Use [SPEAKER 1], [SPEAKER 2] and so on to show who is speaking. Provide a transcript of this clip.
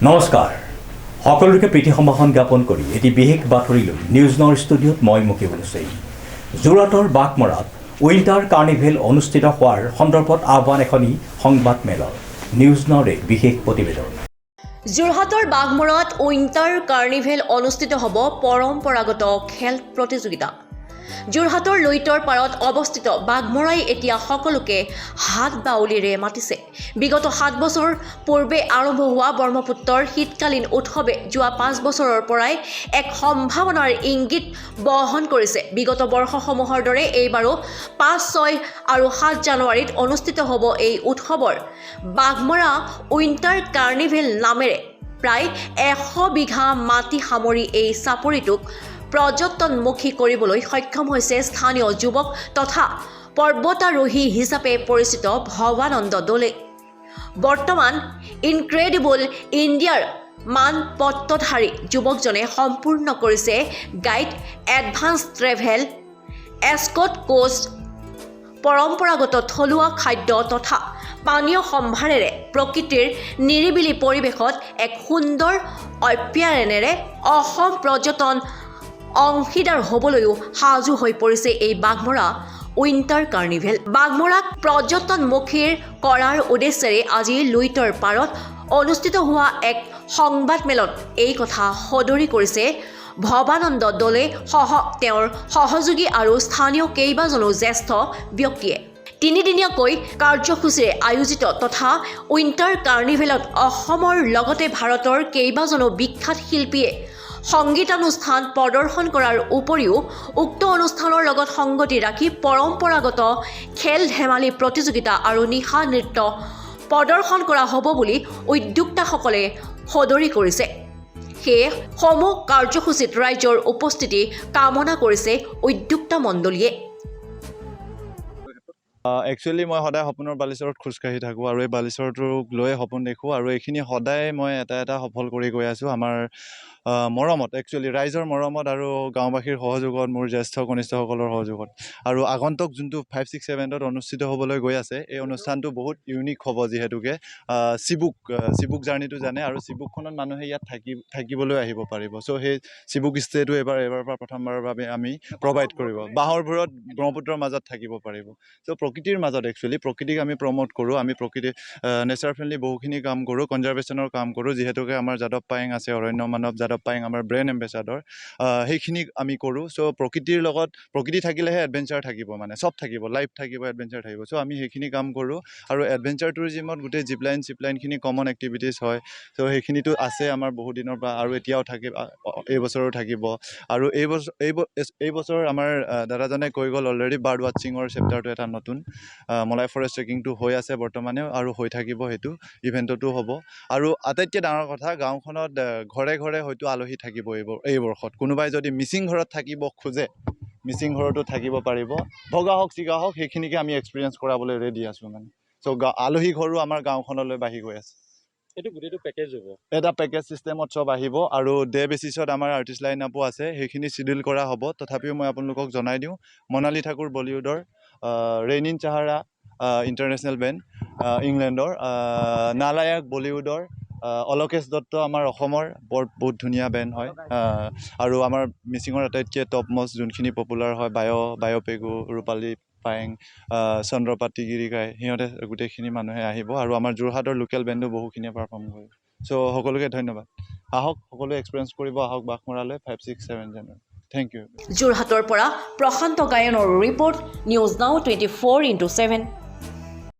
[SPEAKER 1] নমস্কাৰ সকলোকে প্ৰীতি সম্ভাষণ জ্ঞাপন কৰি এটি বিশেষ বাতৰি লৈ নিউজ নাওৰ ষ্টুডিঅ'ত মই মুকিব লৈছোঁ। যোৰহাটৰ বাঘমৰাত উইণ্টাৰ কাৰ্নিভেল অনুষ্ঠিত হোৱাৰ সন্দৰ্ভত আহ্বান এখনি সংবাদ মেলৰ নিউজ নাওৰ এক বিশেষ প্ৰতিবেদন।
[SPEAKER 2] যোৰহাটৰ বাঘমৰাত উইণ্টাৰ কাৰ্নিভেল অনুষ্ঠিত হ'ব পৰম্পৰাগত খেল প্ৰতিযোগিতা। যোৰহাটৰ লুইতৰ পাৰত অৱস্থিত বাঘমৰাই এতিয়া সকলোকে হাত বাউলিৰে মাতিছে। বিগত 7 বছৰ পূৰ্বে আৰম্ভ হোৱা ব্ৰহ্মপুত্ৰৰ শীতকালীন উৎসৱে যোৱা 5 বছৰৰ পৰাই এক সম্ভাৱনাৰ ইংগিত বহন কৰিছে। বিগত বৰ্ষসমূহৰ দৰে এইবাৰো 5, 6 আৰু 7 জানুৱাৰীত অনুষ্ঠিত হ'ব এই উৎসৱৰ বাঘমৰা উইণ্টাৰ কাৰ্নিভেল নামেৰে প্ৰায় 100 বিঘা মাটি সামৰি এই চাপৰিটোক পৰ্যটনমুখী কৰিবলৈ সক্ষম হৈছে স্থানীয় যুৱক তথা পৰ্বতাৰোহী হিচাপে পৰিচিত ভৱানন্দ দলে। বৰ্তমান ইনক্ৰেডিবল ইণ্ডিয়াৰ মানপত্ৰধাৰী যুৱকজনে সম্পূৰ্ণ কৰিছে guide, advance travel, escort Koch, পৰম্পৰাগত থলুৱা খাদ্য তথা পানীয় সম্ভাৰেৰে প্ৰকৃতিৰ নিৰিবিলি পৰিৱেশত এক সুন্দৰ অভয়াৰণ্যেৰে অসম পৰ্যটন অংশীদাৰ হ'বলৈও সাজু হৈ পৰিছে এই বাঘমৰা উইণ্টাৰ কাৰ্নিভেল। বাঘমৰাক পৰ্যটনমুখী কৰাৰ উদ্দেশ্যেৰে আজি লুইতৰ পাৰত অনুষ্ঠিত হোৱা এক সংবাদমেলত এই কথা সদৰি কৰিছে ভৱানন্দ দলে সহ তেওঁৰ সহযোগী আৰু স্থানীয় কেইবাজনো জ্যেষ্ঠ ব্যক্তিয়ে। 3দিনীয়াকৈ কাৰ্যসূচীৰে আয়োজিত তথা উইণ্টাৰ কাৰ্নিভেলত অসমৰ লগতে ভাৰতৰ কেইবাজনো বিখ্যাত শিল্পীয়ে সংগীতানুষ্ঠান প্ৰদৰ্শন কৰাৰ উপৰিও উক্ত অনুষ্ঠানৰ লগত সংগতি ৰাখি পৰম্পৰাগত খেল ধেমালি প্ৰতিযোগিতা আৰু নিশা নৃত্য প্ৰদৰ্শন কৰা হ'ব বুলি উদ্যোক্তাসকলে সদৰি কৰিছে। সেয়ে সমূহ কাৰ্যসূচীত ৰাইজৰ উপস্থিতি কামনা কৰিছে উদ্যোক্তা মণ্ডলীয়ে।
[SPEAKER 3] একচুৱেলি মই সদায় সপোনৰ বালিচৰত খোজকাঢ়ি থাকোঁ আৰু এই বালিচৰটোক লৈয়ে সপোন দেখোঁ আৰু এইখিনি সদায় মই এটা সফল কৰি গৈ আছোঁ। আমাৰ মৰমত, একচুৱেলি ৰাইজৰ মৰমত আৰু গাঁওবাসীৰ সহযোগত, মোৰ জ্যেষ্ঠ কনিষ্ঠসকলৰ সহযোগত আৰু আগন্তুক যোনটো 5, 6, 7ত অনুষ্ঠিত হ'বলৈ গৈ আছে এই অনুষ্ঠানটো বহুত ইউনিক হ'ব। যিহেতুকে চিবুক জাৰ্ণিটো জানে আৰু চিবুকখনত মানুহে ইয়াত থাকিবলৈ আহিব পাৰিব। চ' সেই চিবুক ষ্টেটো এবাৰ পৰা প্ৰথমবাৰৰ বাবে আমি প্ৰভাইড কৰিব। বাঁহৰ ভূৰত ব্ৰহ্মপুত্ৰৰ মাজত থাকিব পাৰিব। চ' প্ৰকৃতিৰ মাজত একচুৱেলি প্ৰকৃতিক আমি প্ৰমোট কৰোঁ। আমি প্ৰকৃতি নেচাৰ ফ্ৰেণ্ডলি বহুখিনি কাম কৰোঁ, কনজাৰ্ভেশ্যনৰ কাম কৰোঁ। যিহেতুকে আমাৰ যাদৱ পায়েং আছে, অৰণ্য মানৱ যাদৱ পায়েং আমাৰ ব্ৰেণ্ড এম্বেচাডৰ, সেইখিনি আমি কৰোঁ। চ' প্ৰকৃতিৰ লগত প্ৰকৃতি থাকিলেহে এডভেঞ্চাৰ থাকিব, মানে চব থাকিব, লাইফ থাকিব, এডভেঞ্চাৰ থাকিব। চ' আমি সেইখিনি কাম কৰোঁ আৰু এডভেঞ্চাৰ টুৰিজিমত গোটেই চিপলাইনখিনি কমন এক্টিভিটিছ হয়। চ' সেইখিনিতো আছে আমাৰ বহু দিনৰ পৰা আৰু এতিয়াও থাকিব, এইবছৰো থাকিব। আৰু এই বছৰ আমাৰ দাদাজনে কৈ গ'ল অলৰেডি বাৰ্ড ৱাটছিঙৰ চেপ্টাৰটো এটা নতুন মলাই ফৰেষ্ট ট্ৰেকিংটো হৈ আছে বৰ্তমানেও আৰু হৈ থাকিব, সেইটো ইভেণ্টতো হ'ব। আৰু আটাইতকৈ ডাঙৰ কথা, গাঁওখনত ঘৰে ঘৰে হয়তো আলহী থাকিব এই বৰ্ষত। কোনোবাই যদি মিচিং ঘৰত থাকিব খোজে, মিচিং ঘৰতো থাকিব পাৰিব। ভগা হওক চিগা হওক সেইখিনিকে আমি এক্সপিৰিয়েঞ্চ কৰাবলৈ ৰেডি আছোঁ মানে। চ' আলহী ঘৰো আমাৰ গাঁওখনলৈ বাঢ়ি গৈ আছে।
[SPEAKER 4] এইটো গোটেইটো পেকেজ হ'ব,
[SPEAKER 3] এটা পেকেজ চিষ্টেমত চব আহিব আৰু ডে বেচিছত আমাৰ আৰ্টিষ্ট লাইন আপো আছে, সেইখিনি চিডিউল কৰা হ'ব। তথাপিও মই আপোনালোকক জনাই দিওঁ, মনালী ঠাকুৰ বলিউডৰ, ৰেইনিন চাহাৰা ইণ্টাৰনেশ্যনেল বেণ্ড ইংলেণ্ডৰ, নালায়াক বলিউডৰ, অলকেশ দত্ত আমাৰ অসমৰ বহুত ধুনীয়া বেণ্ড হয়। আৰু আমাৰ মিচিঙৰ আটাইতকৈ টপ মষ্ট যোনখিনি পপুলাৰ হয়, বায়'পেগু, ৰূপালী পায়েং, চন্দ্ৰপাতি গিৰিকাই, সিহঁতে গোটেইখিনি মানুহে আহিব আৰু আমাৰ যোৰহাটৰ লোকেল বেণ্ডো বহুখিনিয়ে পাৰফৰ্ম কৰিব। চ' সকলোকে ধন্যবাদ। আহক, সকলোৱে এক্সপিৰিয়েঞ্চ কৰিব, আহক বাঘমৰালৈ 5, 6, 7 জানুৱাৰী। Thank U.
[SPEAKER 2] যোৰহাটৰ পৰা প্ৰশান্ত গায়নৰ ৰিপৰ্ট, নিউজ নাও 24/7।